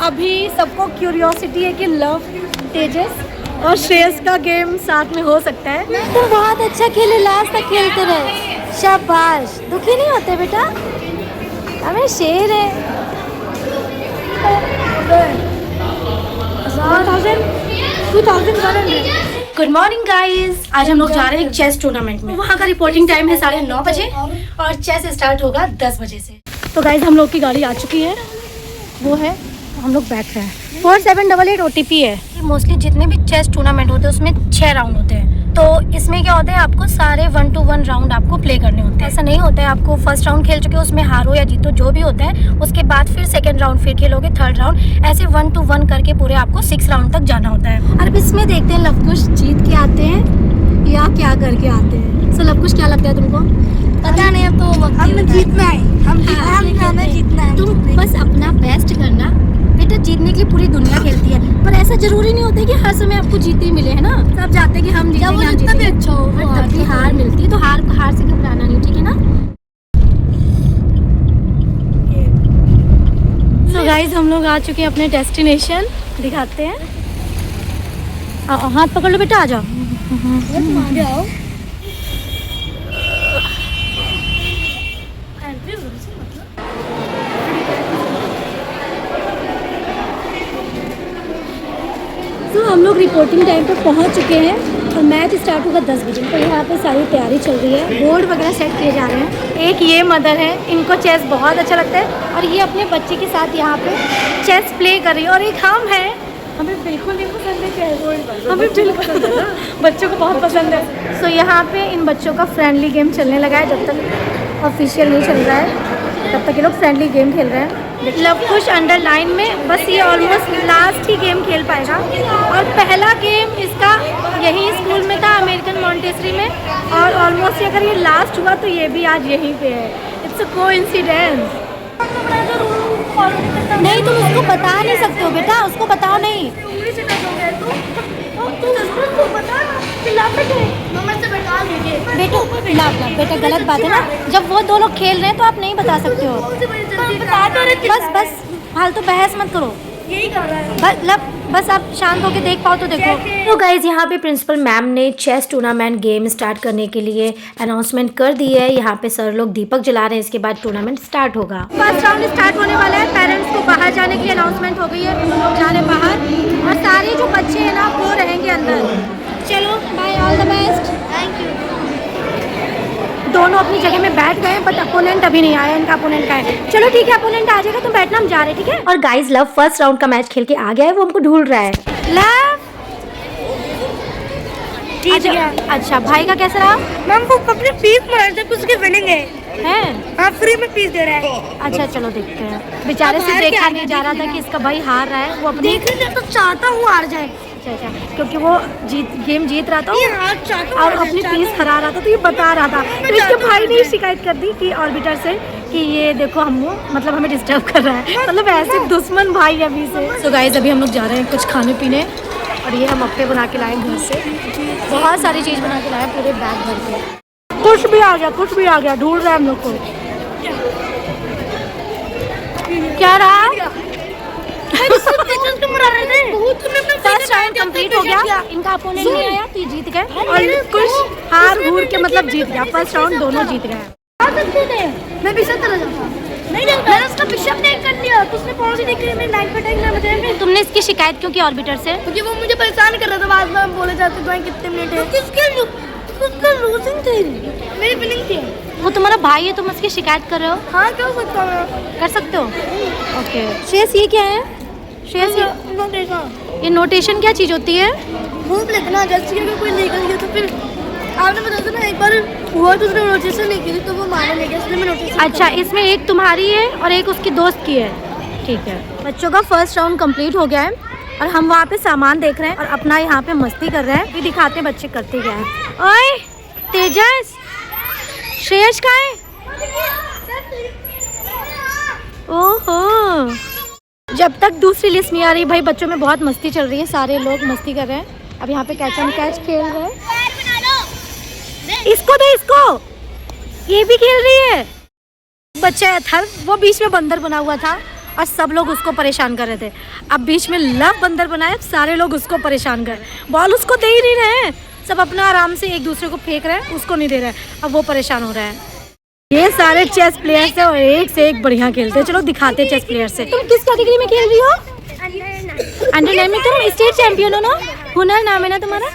अभी सबको क्यूरियोसिटी है कि लव, तेजस और श्रेयस का गेम साथ में हो सकता है। तुम बहुत अच्छा खेले, लास्ट तक खेलते रहे, शाबाश। दुखी नहीं होते बेटा, हमें शेर है। 2100। गुड मॉर्निंग गाइस, आज हम लोग जा रहे हैं एक चेस टूर्नामेंट में। वहाँ का रिपोर्टिंग टाइम है 9:30 बजे और चेस स्टार्ट होगा 10 बजे से। तो गाइस हम लोग की गाड़ी आ चुकी है, वो है, हम लोग बैठ रहे हैं। 4788 OTP है। मोस्टली जितने भी चेस टूर्नामेंट होते हैं उसमें 6 राउंड होते हैं। तो इसमें क्या होता है, आपको सारे 1 to 1 राउंड आपको प्ले करने होते हैं। ऐसा नहीं होता है आपको फर्स्ट राउंड खेल चुके उसमें हारो या जीतो जो भी होता है, उसके बाद फिर सेकंड राउंड फिर खेलोगे, थर्ड राउंड, ऐसे 1 to 1 करके पूरे आपको 6 राउंड तक जाना होता है। और इसमें देखते हैं लवकुश जीत के आते हैं या क्या करके आते हैं। सो लवकुश क्या लगता है तुमको? पता नहीं, अब तो हमें जीतना है, हमें जीतना है। तुम बस अपना बेस्ट करना बेटा, जीतने के लिए पूरी दुनिया खेलती है, पर ऐसा जरूरी नहीं होता है कि हर समय आपको जीते ही मिले, है ना। सब चाहते हैं कि हम जीतेंगे, हम जीतेंगे। अच्छा हो, तभी हार मिलती है, तो हार से घबराना नहीं, ठीक है ना। सो गाइस हम लोग आ चुके हैं अपने डेस्टिनेशन, दिखाते हैं। हाथ पकड़ लो बेटा, आ जाओ। आओ। तो हम लोग रिपोर्टिंग टाइम पे पहुंच चुके हैं और मैच स्टार्ट होगा 10 बजे। तो यहाँ पे सारी तैयारी चल रही है, बोर्ड वगैरह सेट किए जा रहे हैं। एक ये मदर है, इनको चेस बहुत अच्छा लगता है और ये अपने बच्चे के साथ यहाँ पे चेस प्ले कर रही है। और एक हम है, हमें बिल्कुल नहीं पसंद है चेस, हमें बिल्कुल बच्चों को बहुत पसंद है। सो यहाँ पे इन बच्चों का फ्रेंडली गेम चलने लगा है। जब तक ऑफिशियल नहीं चल रहा है तब तक ये लोग फ्रेंडली गेम खेल रहे हैं। लवकुश अंडरलाइन में बस ये ऑलमोस्ट लास्ट ही गेम खेल पाएगा। और पहला गेम इसका यही स्कूल में था, अमेरिकन मॉन्टेसरी में, और ऑलमोस्ट अगर ये लास्ट हुआ तो ये भी आज यहीं पे है। It's a coincidence. नहीं, तुम उसको बता नहीं सकते हो बेटा, उसको बताओ नहीं। बेटा गलत बात है ना, जब वो दो लोग खेल रहे हैं तो आप नहीं बता सकते हो। बस फालतू बहस मत करो, यही कर रहा है। बस आप शांत होकर देख पाओ तो देखो। तो गाइज यहाँ पे प्रिंसिपल मैम ने चेस टूर्नामेंट गेम स्टार्ट करने के लिए अनाउंसमेंट कर दी है। यहाँ पे सर लोग दीपक जला रहे हैं, इसके बाद टूर्नामेंट स्टार्ट होगा। फर्स्ट राउंड स्टार्ट होने वाला है। पेरेंट्स को बाहर जाने की अनाउंसमेंट हो गई है, तुम लोग जा रहे हैं बाहर और सारे जो बच्चे हैं ना वो रहेंगे अंदर। चलो bye, all the best. Thank you. दोनों अपनी जगह में बैठ गए, बट अपोनेंट अभी नहीं आया। इनका अपोनेंट का है। चलो ठीक है, अपोनेंट आ जाएगा, तुम बैठना, हम जा रहे हैं, ठीक है। और गाइज लव फर्स्ट राउंड का मैच खेल के आ गया है, वो हमको ढूंढ रहा है। लव जीत गया। अच्छा, भाई का कैसा रहा? मैम वो अपनी फीस मार दे, उसके विनिंग है। हाँ, फ्री में फीस दे रहा है। अच्छा चलो देखते हैं। बेचारे से देखा नहीं जा रहा था कि इसका भाई हार रहा है। वो अपनी देखने तो चाहता हूँ हार जाए। अच्छा, क्योंकि वो गेम जीत रहा था और अपनी फीस हरा रहा था, तो ये बता रहा था। तो इसके भाई ने शिकायत कर दी कि ऑर्बिटर से कि ये देखो मतलब हमें डिस्टर्ब कर रहा है। मतलब ऐसे दुश्मन भाई अभी से। सो गाइस अभी हम लोग जा रहे हैं कुछ खाने पीने, और ये हम अप्पे बना के लाए घर से। बहुत सारी चीज़ बना के लाए, पूरे बैग भर के। कुछ भी आ गया, ढूंढ रहा है हम लोग को। क्या रहा? फर्स्ट राउंड कंप्लीट हो गया, इनका अपोनेंट नहीं आया तो ये जीत गए। और कुछ हार घूर के मतलब जीत गया। फर्स्ट राउंड दोनों जीत गए। मैं बिशप चला जाता। नहीं, मैंने उसका बिशप नहीं कर लिया, तो उसने कौन सी देख रही है, मैं नाइट पे टाइम ना बताया। तुमने इसकी शिकायत क्यों की ऑर्बिटर से? क्योंकि वो मुझे परेशान कर रहा था, बाद में बोले जाते तो कितने मिनट है। उसका लूजिंग थी, मेरी विनिंग थी। वो तुम्हारा भाई है, तुम उसकी शिकायत कर रहे हो? हाँ, कर सकता हूँ। कर सकते हो, ओके। श्रेयस ये क्या है? श्रेयस ये नोटेशन क्या चीज़ होती है? रूल लिखना, जैसे अगर कोई लीगल गया तो फिर आपने बताया ना एक बार हुआ तो उसने नोटिस नहीं की, तो वो माने नहीं गया, इसलिए मैं नोटिस। अच्छा, इसमें एक तुम्हारी है और एक उसकी दोस्त की है, ठीक है। बच्चों का फर्स्ट राउंड कंप्लीट हो गया है और हम वहाँ पे सामान देख रहे हैं और अपना यहाँ पे मस्ती कर रहे हैं। भी दिखाते हैं बच्चे करते क्या है। ओए तेजस, श्रेयस का है? ओहो, जब तक दूसरी लिस्ट नहीं आ रही भाई, बच्चों में बहुत मस्ती चल रही है, सारे लोग मस्ती कर रहे हैं। अब यहाँ पे कैच एंड कैच खेल रहे हैं। इसको दो, इसको, ये भी खेल रही है। बच्चा था वो बीच में बंदर बना हुआ था और सब लोग उसको परेशान कर रहे थे। अब बीच में लव बंदर बनाए, सारे लोग उसको परेशान कर, बॉल उसको दे ही नहीं रहे हैं, सब अपना आराम से एक दूसरे को फेंक रहे हैं, उसको नहीं दे रहे हैं। अब वो परेशान हो रहा है। ये सारे चेस प्लेयर्स हैं और एक से एक बढ़िया खेलते हैं। चलो दिखाते हैं चेस प्लेयर से। तुम किस कैटेगरी में खेल रही हो? अंडर 9 में। तुम स्टेट चैंपियन हो ना? हुनर नाम है ना तुम्हारा?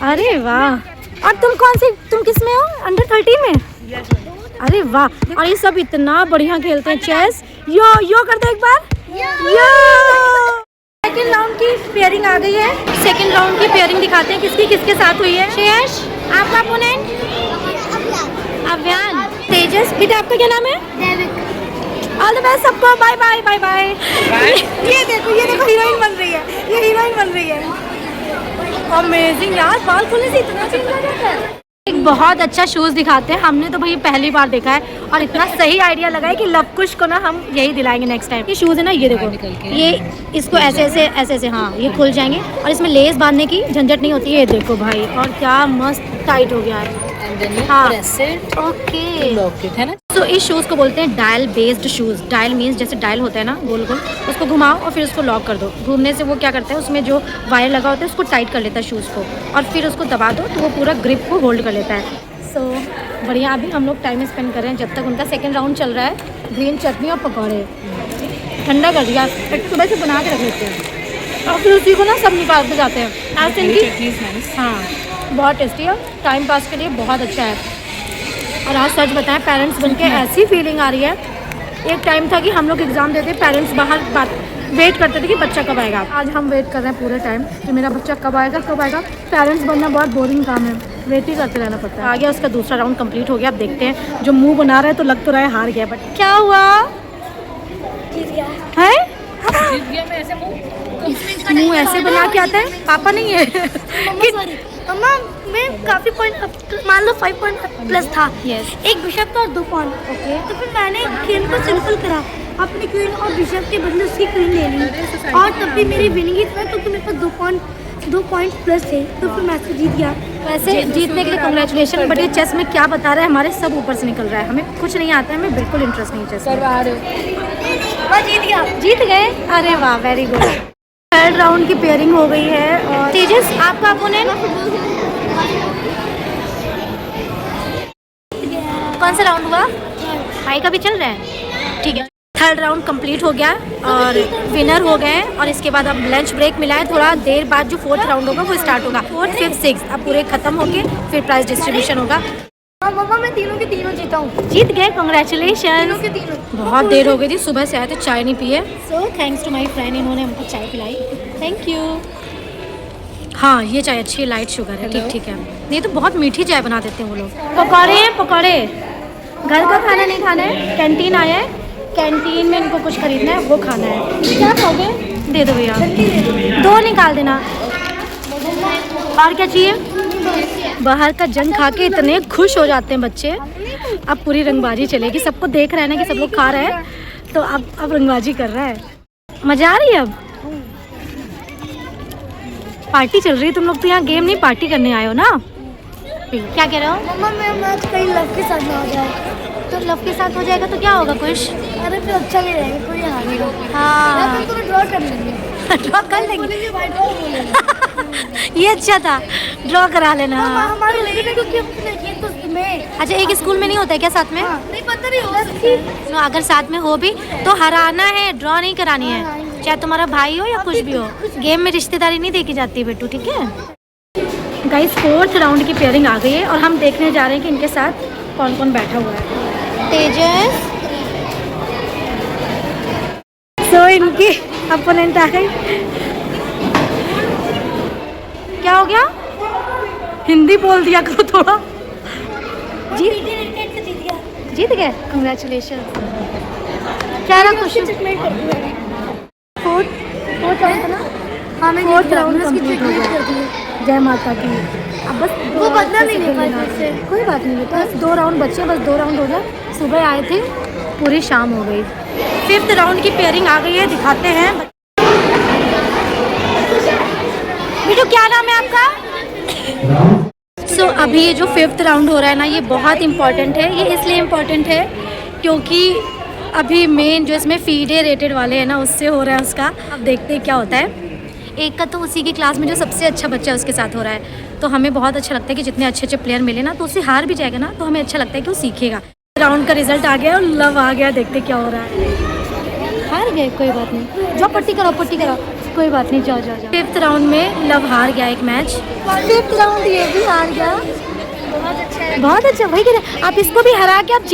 अरे वाह। और तुम कौन सी, तुम किस में हो? अंडर 13 में? अरे वाह। और ये सब इतना बढ़िया खेलते हैं चेस। यो कर दो एक बार। यो। सेकेंड राउंड की पेयरिंग आ गई है। सेकेंड राउंड की पेयरिंग दिखाते हैं किसकी किसके साथ हुई है। श्रेयस, आपका अपोनेंट? अव्यान। तेजस। बेटा आपका क्या नाम है? ऑल द बेस्ट सबको। Bye bye bye bye. ये देखो हीरोइन बन रही है, ये हीरोइन बन रही है। अमेजिंग यार, बाल खुलने से इतना चेंज हो जाता है। एक बहुत अच्छा शूज़ दिखाते हैं। हमने तो भाई पहली बार देखा है और इतना सही आइडिया लगा है कि लवकुश को ना हम यही दिलाएंगे नेक्स्ट टाइम। ये शूज़ है ना, ये देखो, ये इसको ऐसे हाँ ये खुल जाएंगे और इसमें लेस बांधने की झंझट नहीं होती है। ये देखो भाई, और क्या मस्त टाइट हो गया है। हाँ ओके, है ना। तो इस शूज़ को बोलते हैं dial based shoes. Dial means जैसे डायल होता है ना गोल गोल, उसको घुमाओ और फिर उसको लॉक कर दो। घूमने से वो क्या करता है, उसमें जो वायर लगा होता है उसको टाइट कर लेता है शूज़ को, और फिर उसको दबा दो तो वो पूरा ग्रिप को होल्ड कर लेता है। सो बढ़िया। अभी हम लोग टाइम स्पेंड कर रहे हैं जब तक उनका सेकेंड राउंड चल रहा है। ग्रीन चटनी और पकौड़े ठंडा कर दिया, एक सुबह से बना के रख लेते हैं और फिर उसी को ना सब निकालते जाते हैं। आज इनकी हाँ बहुत टेस्टी है, टाइम पास के लिए बहुत अच्छा है। और आज सच बताएं, पेरेंट्स बनके ऐसी फीलिंग आ रही है। एक टाइम था कि हम लोग एग्ज़ाम देते, पेरेंट्स बाहर वेट करते थे कि बच्चा कब आएगा। आज हम वेट कर रहे हैं पूरे टाइम कि मेरा बच्चा कब आएगा कब आएगा। पेरेंट्स बनना बहुत बोरिंग काम है, वेट ही करते रहना पड़ता है। आ गया उसका दूसरा राउंड कंप्लीट हो गया। अब देखते हैं, जो मुंह बना रहा है तो लग तो रहा है हार गया, बट क्या हुआ? जीत गया है। जीत गया। मैं ऐसे मुँह ऐसे बना के आता है, पापा नहीं है। मम्मा मैं काफ़ी पॉइंट, मान लो 5 पॉइंट प्लस था। एक बिशप था और 2 पॉइंट। ओके, तो फिर मैंने खेल को सिंपल करा, अपनी क्वीन और बिशप के बदले उसकी क्वीन ले ली, और तब भी मेरी विनिंग ही था क्योंकि मेरे पास 2 पॉइंट प्लस थे, तो फिर मैच जीत गया। वैसे जीतने के लिए कांग्रेचुलेशन, बट ये चेस में क्या बता रहा है, हमारे सब ऊपर से निकल रहा है। हमें कुछ नहीं आता है, हमें बिल्कुल इंटरेस्ट नहीं चेस में। मैं जीत गया। जीत गए? अरे वाह, वेरी गुड। थर्ड राउंड की पेयरिंग हो गई है। और तेजस, आपका अपोनेंट कौन सा राउंड हुआ? भाई का भी चल रहा है, ठीक है। थर्ड राउंड कंप्लीट हो गया और विनर हो गए हैं। और इसके बाद अब लंच ब्रेक मिला है, थोड़ा देर बाद जो फोर्थ राउंड होगा वो स्टार्ट होगा। 4th, 5th, 6th अब पूरे खत्म होके फिर प्राइज डिस्ट्रीब्यूशन होगा। मम्मा मैं तीनों के तीनों जीता हूँ। जीत गए, कांग्रेचुलेशन। तीनों के तीनों। बहुत देर हो गई थी, सुबह से आए थे, चाय नहीं पिए। So thanks to my friend, इन्होंने हमको चाय पिलाई, थैंक यू। हाँ ये चाय अच्छी है, लाइट शुगर है, ठीक है। नहीं तो बहुत मीठी चाय बना देते हैं वो लोग। पकौड़े घर का खाना नहीं खाना है, कैंटीन आया है, कैंटीन में इनको कुछ खरीदना है, वो खाना है। क्या खाओगे? दे दो भैया, 2 निकाल देना। और क्या चाहिए? बाहर का जंक खा के इतने खुश हो जाते हैं बच्चे। अब पूरी रंगबाजी चलेगी, सबको देख रहे हैं ना कि सब लोग खा रहे हैं, तो अब रंगबाजी कर रहा है। मज़ा आ रही है। अब पार्टी चल रही है। तुम लोग तो यहाँ गेम नहीं पार्टी करने आए हो ना? क्या कह रहे हो? मम्मा मैं मैच कहीं लव के साथ ना हो जाए। तो लव के साथ हो जाएगा तो क्या होगा कुछ? अरे फिर अच्छा नहीं रहेगा, कोई हारेगा। हाँ तो ड्रॉ कर लेंगे। ड्रॉ कर लेंगे। बोलेंगे भाई ड्रॉ बोलेंगे। ये अच्छा था, ड्रॉ करा लेना। हमारे लड़के क्योंकि अपने तो में। अच्छा, एक स्कूल में नहीं होता है क्या साथ में? नहीं पता नहीं होगा। तो अगर साथ में हो भी तो हराना है, ड्रॉ नहीं करानी है, चाहे तुम्हारा भाई हो या कुछ भी हो। गेम में रिश्तेदारी नहीं देखी जाती बेटू, ठीक है। गाइस 4th राउंड की पेयरिंग आ गई है और हम देखने जा रहे हैं कि इनके साथ कौन कौन बैठा हुआ है। तेजस, सो इनकी अपोनेंट आ गई। क्या हो गया? हिंदी बोल दिया करो थोड़ा। जीत गए, कंग्रेचुलेशन। क्या रहा क्वेश्चन? फोर्थ राउंड था ना? हाँ मैं 4th राउंड कंप्लीट हो गया। जय माता की। अब बस वो बदला नहीं ले पाया मुझसे। कोई बात नहीं बेटा, बस 2 राउंड बचे, बस 2 राउंड हो गए। सुबह आए थे, पूरी शाम हो गई। 5th राउंड की पेयरिंग आ गई है, दिखाते हैं। बेटू क्या नाम है आपका? अभी जो 5th राउंड हो रहा है ना, ये बहुत इम्पॉर्टेंट है। ये इसलिए इम्पॉर्टेंट है क्योंकि अभी मेन जो इसमें फीडे रेटेड वाले हैं ना, उससे हो रहा है उसका। अब देखते हैं क्या होता है। एक का तो उसी की क्लास में जो सबसे अच्छा बच्चा है उसके साथ हो रहा है, तो हमें बहुत अच्छा लगता है कि जितने अच्छे अच्छे प्लेयर मिले ना, तो उससे हार भी जाएगा ना, तो हमें अच्छा लगता है कि वो सीखेगा। राउंड का रिजल्ट आ गया और लव आ गया, देखते क्या हो रहा है। हार गए, कोई बात नहीं, जाओ पट्टी करो, कोई बात नहीं, जाओ जाओ जाओ। 5th राउंड में लव हार गया एक मैच, 5th राउंड ये भी हार गया। बहुत अच्छा, वही कह रहे आप इसको भी हरा के आप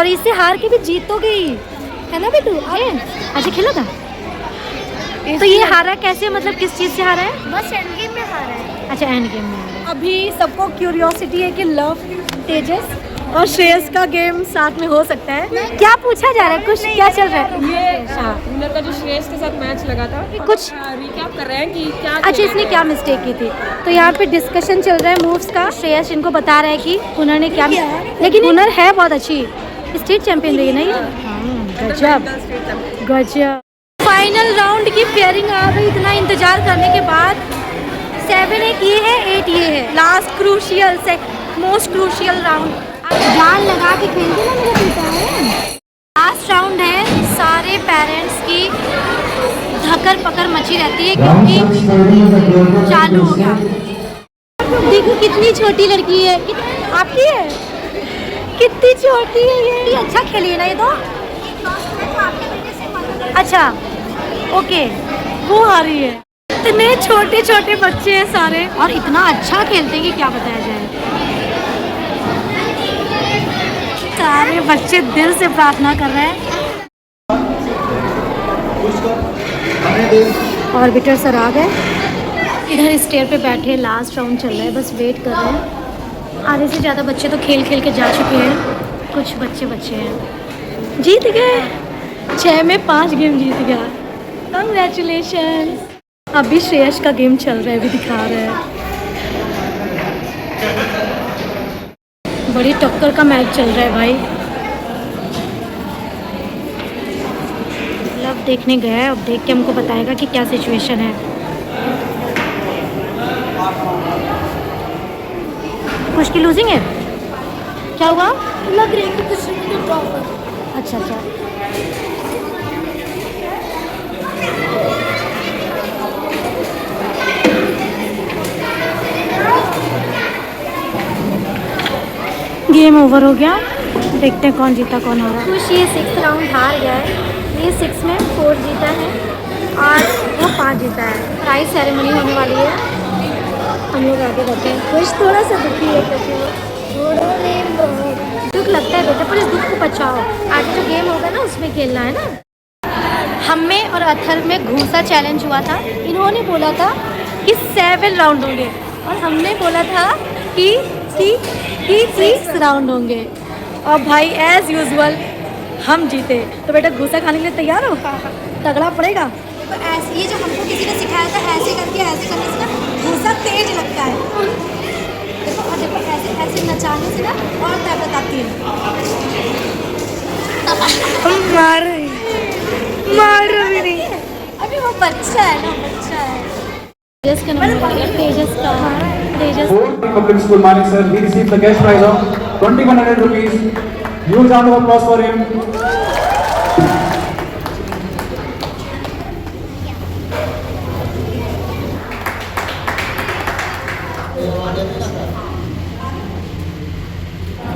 इससे हार के भी जीतोगे ही, है ना बेटू? अच्छा खेला था। तो ये हारा कैसे, मतलब किस चीज़ से हारा है? बस एंड गेम में हारा है। अच्छा एंड गेम में। अभी सबको क्यूरियोसिटी है कि लव, तेजस और श्रेयस का गेम साथ में हो सकता है। क्या पूछा जा रहा है, कुछ क्या चल रहा है? ये विनर का जो श्रेयस के साथ मैच लगा था, कुछ रिकैप कर रहे हैं कि क्या अच्छा इसने क्या मिस्टेक की थी। तो यहाँ पे डिस्कशन चल रहा है मूव्स का। श्रेयस इनको बता रहा है कि हुनर ने क्या, लेकिन हुनर है बहुत अच्छी, स्टेट चैंपियन रही है ना ये। गजब गजब। फाइनल राउंड की पेयरिंग आ गई, इतना इंतजार करने के बाद। 7 एक ये है, 8 ये है। लास्ट क्रूशियल से मोस्ट क्रूशियल राउंड। जान लगा के खेलते ना मेरा बेटा है। लास्ट राउंड है, सारे पेरेंट्स की धक्कर पकड़ मची रहती है क्योंकि चालू हो गया। देखो कितनी छोटी लड़की है, आपकी है, कितनी छोटी है ये अच्छा खेली है ना ये तो। अच्छा ओके, वो आ रही है। इतने छोटे छोटे बच्चे हैं सारे और इतना अच्छा खेलते हैं कि क्या बताया जाए। सारे बच्चे दिल से प्रार्थना कर रहे हैं। ऑर्बिटर सर आ गए, इधर स्टेयर पे बैठे, लास्ट राउंड चल रहा है, बस वेट कर रहे हैं। आधे से ज़्यादा बच्चे तो खेल खेल के जा चुके हैं, कुछ बच्चे हैं। जीत गए, 6 में 5 गेम जीत गया। कंग्रेचुलेशन। अभी श्रेयस का गेम चल रहा है, अभी दिखा रहे हैं। बड़ी टक्कर का मैच चल रहा है भाई। लव देखने गया है, अब देख के हमको बताएगा कि क्या सिचुएशन है। कुछ की लूजिंग है, क्या हुआ? लग रही है कि कुछ ड्रॉ कर। अच्छा अच्छा, गेम ओवर हो गया। देखते हैं कौन जीता कौन हारा। कुछ ये 6th राउंड हार गया है, ये 6 में 4 जीता है और वो 5 जीता है। प्राइज सेरेमनी होने वाली है, हम लोग आगे बढ़ते हैं। कुछ थोड़ा सा दुखी है क्योंकि दुख लगता है बेटा, पर इस दुख को बचाओ, आगे जो गेम होगा ना उसमें खेलना है ना। हम में और अथर में घूसा चैलेंज हुआ था। इन्होंने बोला था कि 7 राउंड होंगे और हमने बोला था कि 6 राउंड होंगे, और भाई एज यूजुअल हम जीते। तो बेटा घूसा खाने के लिए तैयार हो? तगड़ा पड़ेगा। तो ऐसे ये जो हमको किसी ने सिखाया था, ऐसे करने से ना घूसा तेज लगता है। देखो और देखो, ऐसे ऐसे नचाने से ना और ताकत आती है। मार भी नहीं, अभी वो बच्चा है ना, बच्चा है। तेजस का नंबर है, तेजस का। तेजस Public School Manik sir, he received the cash prize of 2100 rupees. Huge round of applause for him.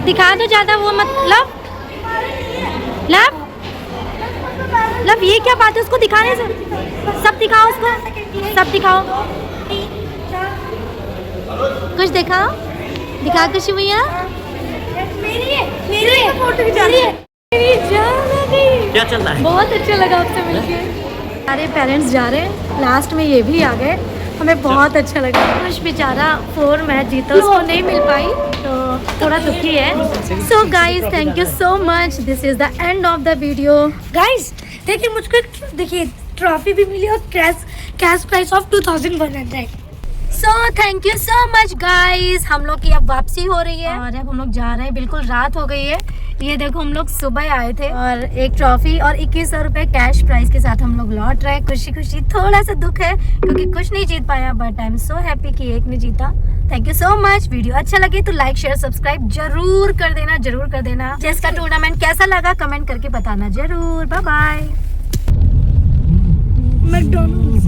दिखा दो ज़्यादा वो मत। लव लव ये क्या बात है, उसको दिखाने से सब दिखाओ, उसको सब दिखाओ, कुछ दिखाओ, दिखा कुछ भैया। मेरी जान आ गई। क्या चल रहा है? बहुत अच्छा लगा आपसे मिलके। सारे पेरेंट्स जा रहे हैं, लास्ट में ये भी आ गए, हमें बहुत अच्छा लगा। कुछ बेचारा 4 मैच जीता, उसको नहीं मिल पाई तो थोड़ा दुखी है। So guys thank you so much, this is the end of the video. Guys देखिए, मुझको देखिए ट्रॉफी भी मिली और cash price of 2100। So thank you so much guys. हम लोग की अब वापसी हो रही है और अब हम लोग जा रहे हैं, बिल्कुल रात हो गई है। ये देखो हम लोग सुबह आए थे और एक ट्रॉफी और 2100 रुपये कैश प्राइस के साथ हम लोग लौट रहे हैं। खुशी खुशी, थोड़ा सा दुख है क्योंकि कुछ नहीं जीत पाया, but I am so happy कि एक ने जीता। Thank you so much. Video अच्छा लगे तो लाइक शेयर सब्सक्राइब जरूर कर देना। चेस का टूर्नामेंट कैसा लगा कमेंट करके बताना जरूर। Bye bye. मैकडॉनल्ड्स